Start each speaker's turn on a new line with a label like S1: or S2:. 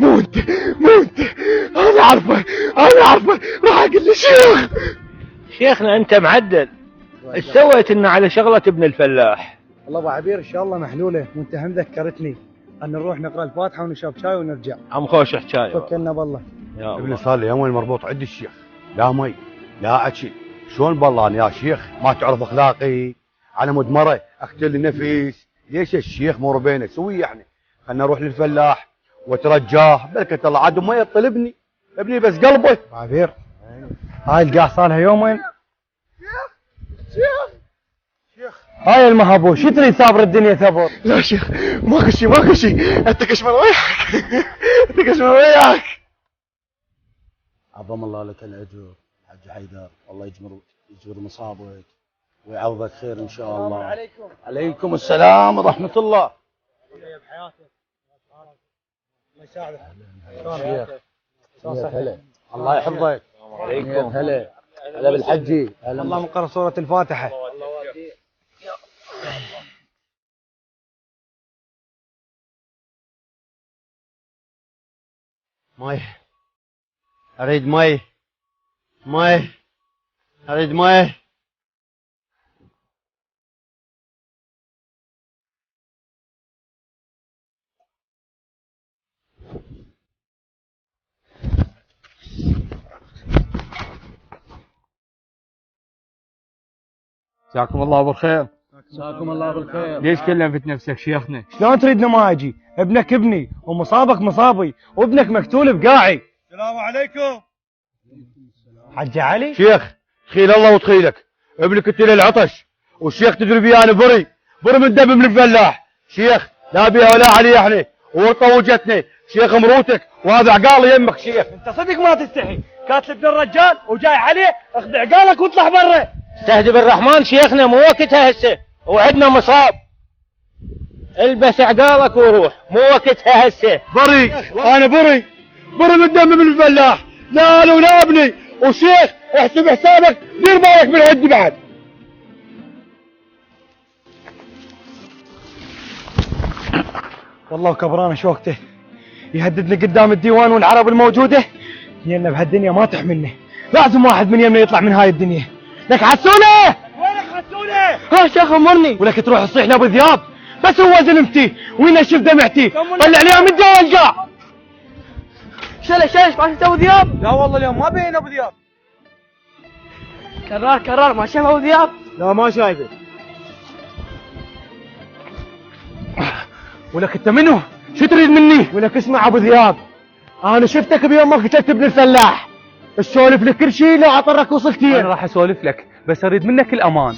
S1: مو انت انا عارفه راح اقول للشيخ.
S2: شيخنا انت معدل، ايش سويت انه على شغلة ابن الفلاح؟
S3: والله ابو عبير ان شاء الله محلوله، وانت هم ذكرتني ان نروح نقرا الفاتحه ونشرب شاي ونرجع.
S2: عم خوش حكايه.
S3: توكلنا بالله.
S2: يا
S4: ابني صار لي يومين مربوط عند الشيخ، لا مي لا اكل. شلون بالله يا شيخ ما تعرف اخلاقي؟ على مود مره اقتل نفس. ليش الشيخ مو ربينا سوي يعني؟ خلنا نروح للفلاح وترجاه، بركه الله عاد ما يطلبني ابني بس قلبه.
S3: ابو عبير هاي القاع صار لها يومين. شيخ هاي المهبو شو تريد صابر الدنيا ثبر؟
S1: لا شيخ ماكو شيء انت كشمر وياك.
S5: عظم الله لك الاجر حج حيدر، الله يجبر مصابك ويعوضك خير ان شاء الله.
S3: السلام عليكم.
S5: عليكم السلام ورحمه الله.
S3: الله يساعدك.
S5: شيخ الله يحفظك.
S2: عليكم.
S5: هلا بالحجي.
S3: اللهم قرأ سورة الفاتحة.
S4: مي اريد مي اريد مي.
S6: جزاكم الله بالخير.
S5: جزاكم الله بالخير.
S6: ليش كلفت نفسك شيخنا؟
S3: شلون تريدنا ما اجي؟ ابنك ابني ومصابك مصابي وابنك مقتول بقاعي.
S1: السلام عليكم.
S3: حج علي
S4: شيخ تخيل الله وتخيلك، ابنك قتل العطش والشيخ تدري بي انا بري من دم من الفلاح. شيخ لا بيها ولا علي احنا ورطه وجتنا. شيخ مروتك وهذا عقال يمك. شيخ
S3: انت صدق ما تستحي، كاتل ابن الرجال وجاي عليه، اخذ عقالك واطلع برا.
S2: استهدي بالرحمن شيخنا مو وقتها هسه، وعندنا مصاب. البس عقالك وروح، مو وقتها هسه.
S4: بري انا بري من دم من الفلاح. لا انا ولا ابني. وشيخ احسب حسابك، دير بالك من عندي بعد.
S3: والله كبرانه شو وقته يهددني قدام الديوان والعرب الموجوده، لان بهالدنيا ما تحملنا، لازم واحد من يمنا يطلع من هاي الدنيا. لك حسونه وينك حسونه؟ ها شيخ امرني. ولك تروح تصيح لابو ذياب بس هو زلمتي وينشف دمعتي، طلع لي من جوا القاع. شلش ما شفت ابو ذياب؟ لا والله اليوم ما بين ابو ذياب. كرار ما شاف ابو ذياب؟ لا ما شايفه. ولك انت منو؟ شو تريد مني؟ ولك اسمع ابو ذياب، انا شفتك بيوم ما قتلت ابن الفلاح، اسولف لك كل شيء لو عطرك وصلتين.
S6: انا راح اسولف لك بس اريد منك الامان.